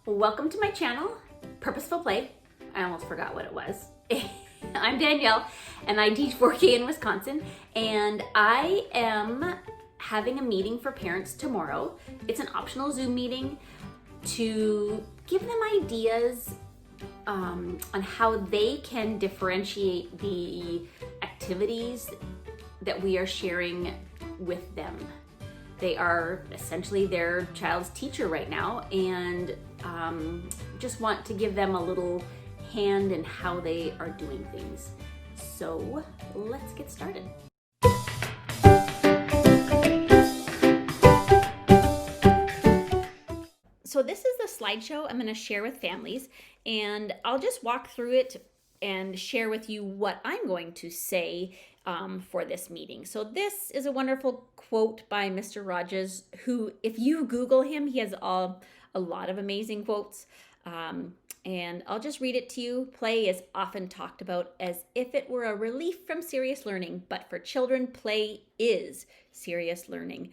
Welcome to my channel, Purposeful Play. I almost forgot what it was. I'm Danielle and I teach 4K in Wisconsin, and I am having a meeting for parents tomorrow. It's an optional Zoom meeting to give them ideas on how they can differentiate the activities that we are sharing with them. They are essentially their child's teacher right now, and just want to give them a little hand in how they are doing things. So let's get started. So this is the slideshow I'm going to share with families, and I'll just walk through it and share with you what I'm going to say for this meeting. So this is a wonderful quote by Mr. Rogers, who, if you Google him, he has a lot of amazing quotes. And I'll just read it to you. Play is often talked about as if it were a relief from serious learning, but for children, play is serious learning.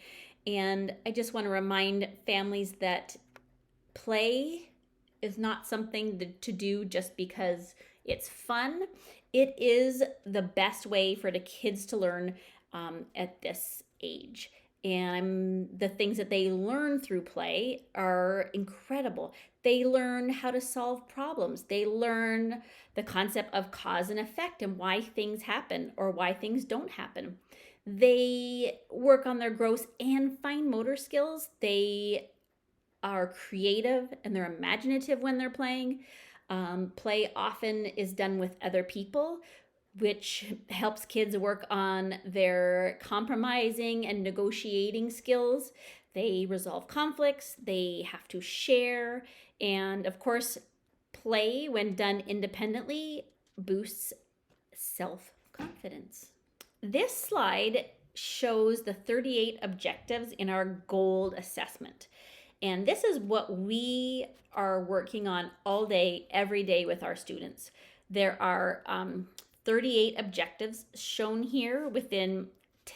And I just want to remind families that play is not something to do just because it's fun. It is the best way for the kids to learn at this age. And the things that they learn through play are incredible. They learn how to solve problems. They learn the concept of cause and effect and why things happen or why things don't happen. They work on their gross and fine motor skills. They are creative and they're imaginative when they're playing. Play often is done with other people, which helps kids work on their compromising and negotiating skills. They resolve conflicts, they have to share, and of course, play, when done independently, boosts self-confidence. This slide shows the 38 objectives in our gold assessment. And this is what we are working on all day, every day with our students. There are 38 objectives shown here within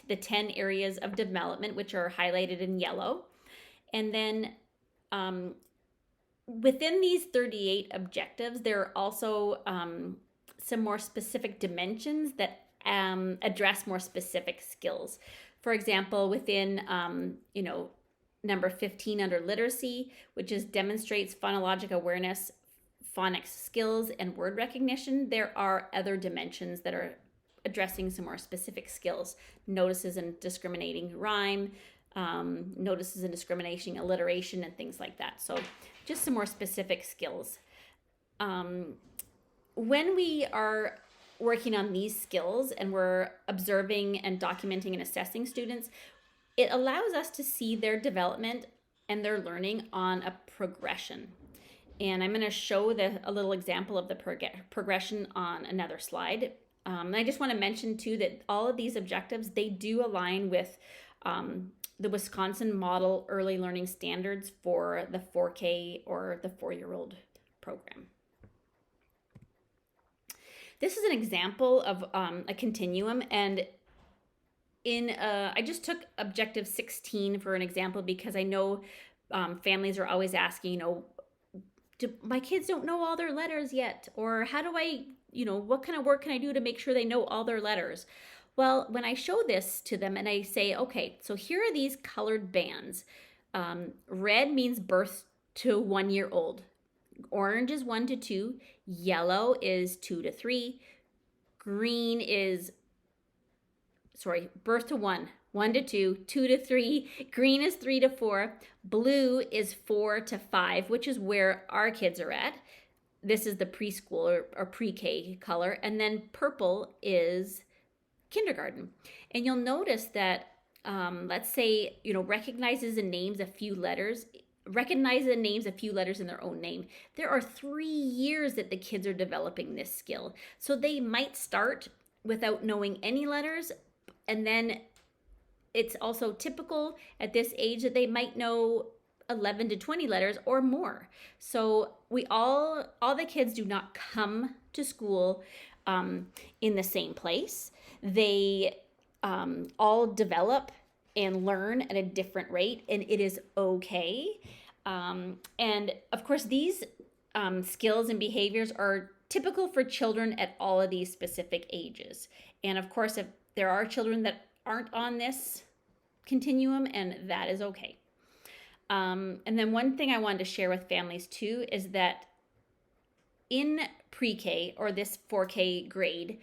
the 10 areas of development, which are highlighted in yellow. And then within these 38 objectives, there are also some more specific dimensions that address more specific skills. For example, within, number 15 under literacy, which is demonstrates phonologic awareness, phonics skills, and word recognition, there are other dimensions that are addressing some more specific skills. Notices and discriminating rhyme, notices and discriminating alliteration, and things like that. So just some more specific skills. When we are working on these skills and we're observing and documenting and assessing students, it allows us to see their development and their learning on a progression. And I'm going to show a little example of the progression on another slide. And I just want to mention too that all of these objectives, they do align with the Wisconsin Model Early Learning Standards for the 4K or the 4-year-old program. This is an example of a continuum, and I just took objective 16 for an example because I know families are always asking, my kids don't know all their letters yet, or how do I, what kind of work can I do to make sure they know all their letters? Well, when I show this to them and I say, okay, so here are these colored bands. Red means birth to 1 year old. Orange is 1 to 2. Yellow is 2 to 3. Green is birth to 1, 1 to 2, 2 to 3. Green is 3 to 4. Blue is 4 to 5, which is where our kids are at. This is the preschool or pre-K color. And then purple is kindergarten. And you'll notice that, let's say, recognizes and names a few letters in their own name. There are 3 years that the kids are developing this skill. So they might start without knowing any letters, and then it's also typical at this age that they might know 11 to 20 letters or more. So all the kids do not come to school in the same place. They all develop and learn at a different rate, and it is okay. And of course, these skills and behaviors are typical for children at all of these specific ages. And of course, if there are children that aren't on this continuum, and that is okay. And then one thing I wanted to share with families too is that in pre-K, or this 4K grade,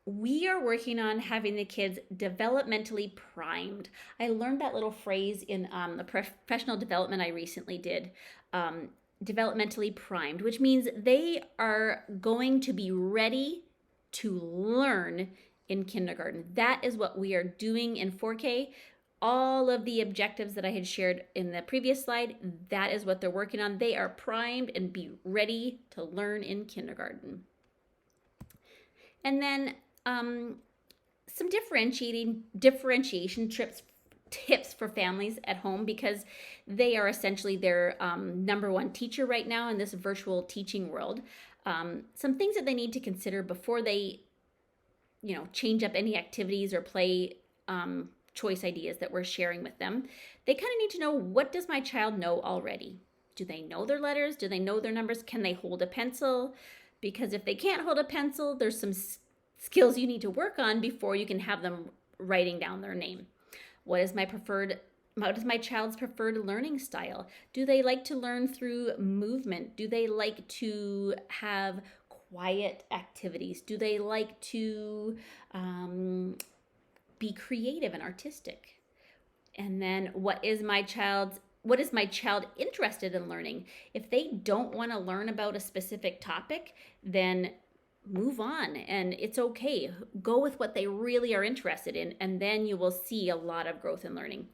we are working on having the kids developmentally primed. I learned that little phrase in the professional development I recently did, developmentally primed, which means they are going to be ready to learn in kindergarten. That is what we are doing in 4K. All of the objectives that I had shared in the previous slide, that is what they're working on. They are primed and be ready to learn in kindergarten. And then some differentiation tips for families at home, because they are essentially their number one teacher right now in this virtual teaching world. Some things that they need to consider before they, change up any activities or play choice ideas that we're sharing with them. They kind of need to know, what does my child know already? Do they know their letters? Do they know their numbers? Can they hold a pencil? Because if they can't hold a pencil, there's some skills you need to work on before you can have them writing down their name. What is my child's preferred learning style? Do they like to learn through movement? Do they like to have quiet activities? Do they like to be creative and artistic? And then what is my child interested in learning? If they don't want to learn about a specific topic, then move on, and it's okay. Go with what they really are interested in, and then you will see a lot of growth in learning.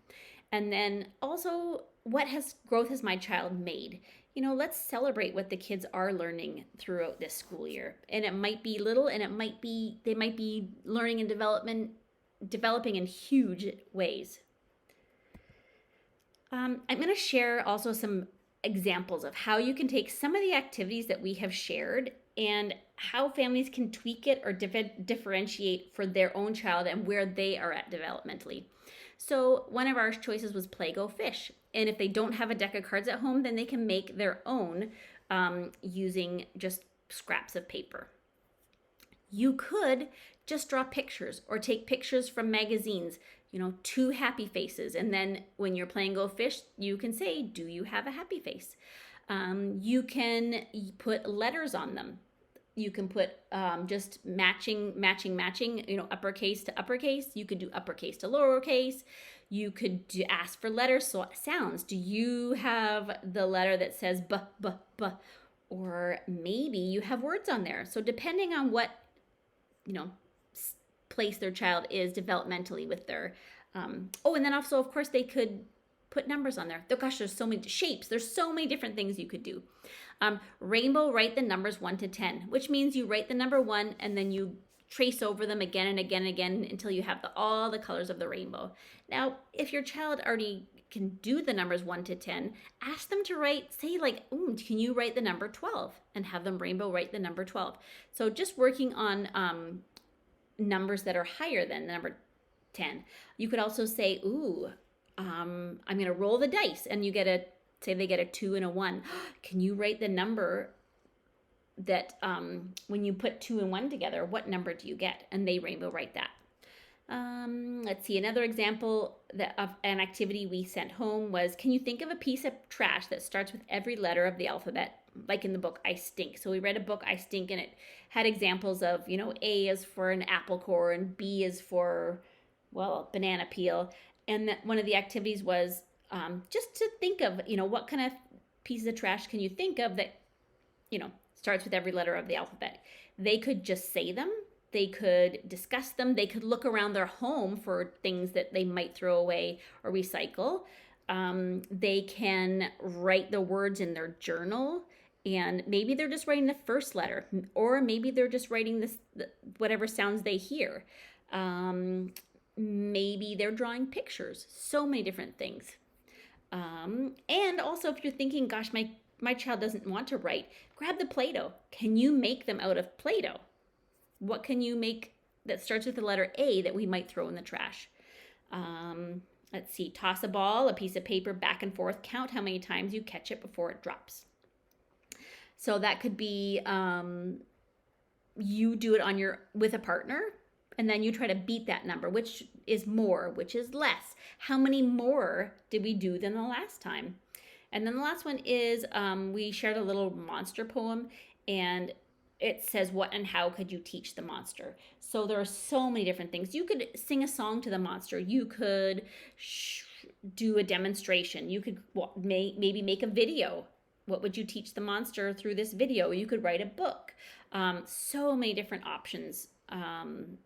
And then also, what growth has my child made? Let's celebrate what the kids are learning throughout this school year. And it might be little, and they might be learning and developing in huge ways. I'm going to share also some examples of how you can take some of the activities that we have shared and how families can tweak it or differentiate for their own child and where they are at developmentally. So one of our choices was play, go, fish. And if they don't have a deck of cards at home, then they can make their own using just scraps of paper. You could just draw pictures or take pictures from magazines, 2 happy faces. And then when you're playing go fish, you can say, do you have a happy face? You can put letters on them. You can put just matching, uppercase to uppercase. You could do uppercase to lowercase. You could ask for letter sounds. Do you have the letter that says b, b, b? Or maybe you have words on there. So depending on what, place their child is developmentally with their, and then also, of course, they could put numbers on there. Oh gosh, there's so many shapes. There's so many different things you could do. Rainbow, write the numbers 1 to 10, which means you write the number 1 and then you trace over them again and again and again until you have all the colors of the rainbow. Now, if your child already can do the numbers 1 to 10, ask them to write, say can you write the number 12, and have them rainbow write the number 12. So just working on numbers that are higher than the number 10. You could also say, I'm going to roll the dice, and say they get a 2 and a 1. Can you write the number that when you put 2 and 1 together, what number do you get? And they rainbow write that. Let's see, another example of an activity we sent home was, can you think of a piece of trash that starts with every letter of the alphabet, like in the book I Stink? So we read a book, I Stink, and it had examples of, A is for an apple core, and B is for, banana peel. And one of the activities was just to think of, what kind of pieces of trash can you think of that, starts with every letter of the alphabet. They could just say them. They could discuss them. They could look around their home for things that they might throw away or recycle. They can write the words in their journal, and maybe they're just writing the first letter, or maybe they're just writing whatever sounds they hear. Maybe they're drawing pictures. So many different things. And also, if you're thinking, gosh, my child doesn't want to write, grab the Play-Doh. Can you make them out of Play-Doh? What can you make that starts with the letter A that we might throw in the trash? Let's see, toss a ball, a piece of paper back and forth, count how many times you catch it before it drops. So that could be you do it with a partner, and then you try to beat that number. Which is more, which is less? How many more did we do than the last time? And then the last one is we shared a little monster poem, and it says, what and how could you teach the monster? So there are so many different things. You could sing a song to the monster. You could do a demonstration. You could maybe make a video. What would you teach the monster through this video? You could write a book. So many different options on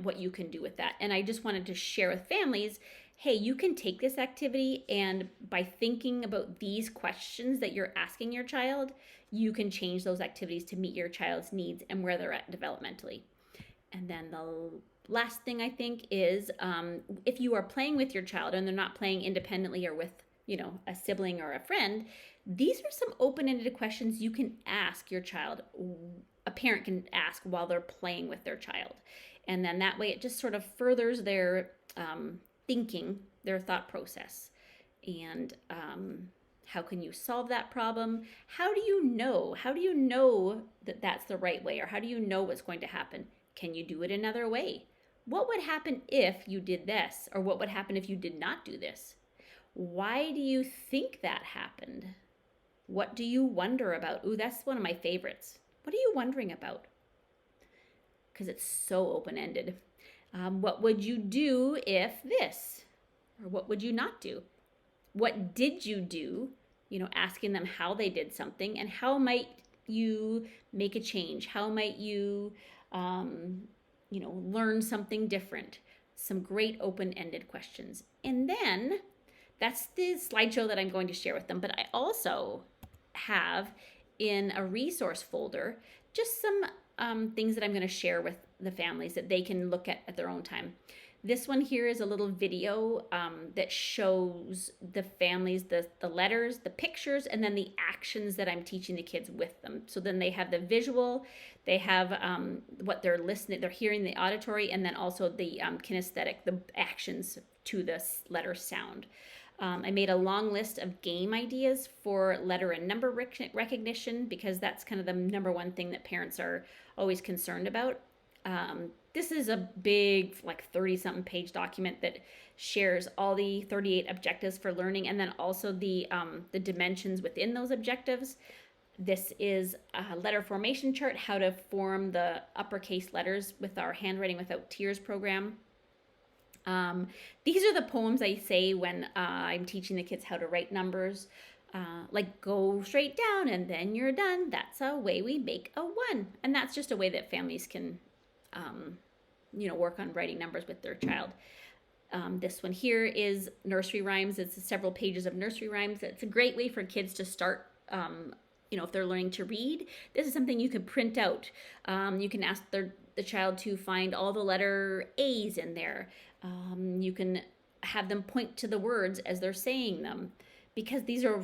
what you can do with that. And I just wanted to share with families, hey, you can take this activity, and by thinking about these questions that you're asking your child, you can change those activities to meet your child's needs and where they're at developmentally. And then the last thing I think is if you are playing with your child and they're not playing independently or with, a sibling or a friend, these are some open-ended questions you can ask your child. A parent can ask while they're playing with their child. And then that way it just sort of furthers their thinking, their thought process. And how can you solve that problem? How do you know? How do you know that that's the right way? Or how do you know what's going to happen? Can you do it another way? What would happen if you did this? Or what would happen if you did not do this? Why do you think that happened? What do you wonder about? Ooh, that's one of my favorites. What are you wondering about? Because it's so open-ended. What would you do if this? Or what would you not do? What did you do? Asking them how they did something, and how might you make a change? How might you, learn something different? Some great open-ended questions. And then that's the slideshow that I'm going to share with them. But I also have in a resource folder just some things that I'm going to share with the families that they can look at their own time. This one here is a little video that shows the families the letters, the pictures, and then the actions that I'm teaching the kids with them. So then they have the visual, they have what they're listening, they're hearing, the auditory, and then also the kinesthetic, the actions to the letter sound. I made a long list of game ideas for letter and number recognition, because that's kind of the number one thing that parents are always concerned about. This is a big, 30-something page document that shares all the 38 objectives for learning, and then also the dimensions within those objectives. This is a letter formation chart, how to form the uppercase letters with our Handwriting Without Tears program. These are the poems I say when I'm teaching the kids how to write numbers. Like go straight down and then you're done. That's a way we make a 1. And that's just a way that families can, work on writing numbers with their child. This one here is nursery rhymes. It's several pages of nursery rhymes. It's a great way for kids to start, if they're learning to read. This is something you can print out. You can ask the child to find all the letter A's in there. You can have them point to the words as they're saying them, because these are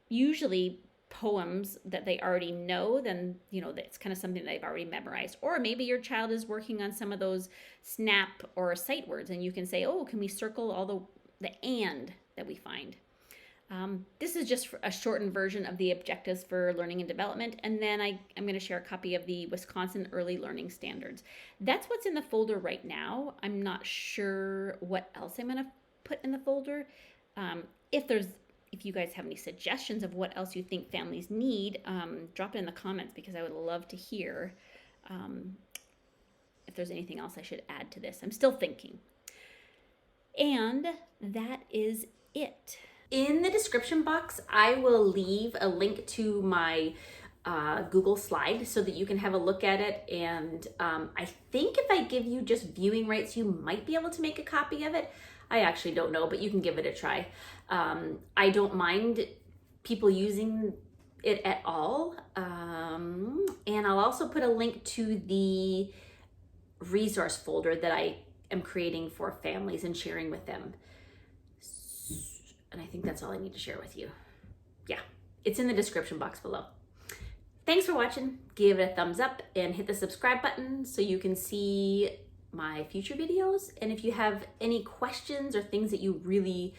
usually poems that they already know. Then that's kind of something they've already memorized. Or maybe your child is working on some of those snap or sight words, and you can say, oh, can we circle all the and that we find? This is just a shortened version of the objectives for learning and development. And then I'm going to share a copy of the Wisconsin Early Learning Standards. That's what's in the folder right now. I'm not sure what else I'm going to put in the folder. If you guys have any suggestions of what else you think families need, drop it in the comments, because I would love to hear if there's anything else I should add to this. I'm still thinking. And that is it. In the description box, I will leave a link to my Google slide so that you can have a look at it. And I think if I give you just viewing rights, you might be able to make a copy of it. I actually don't know, but you can give it a try. I don't mind people using it at all. And I'll also put a link to the resource folder that I am creating for families and sharing with them. And I think that's all I need to share with you. Yeah, it's in the description box below. Thanks for watching. Give it a thumbs up and hit the subscribe button so you can see my future videos. And if you have any questions or things that you really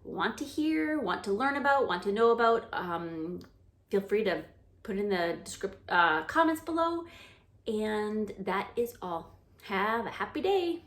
want to hear, want to learn about, want to know about, feel free to put in the comments below. And that is all. Have a happy day.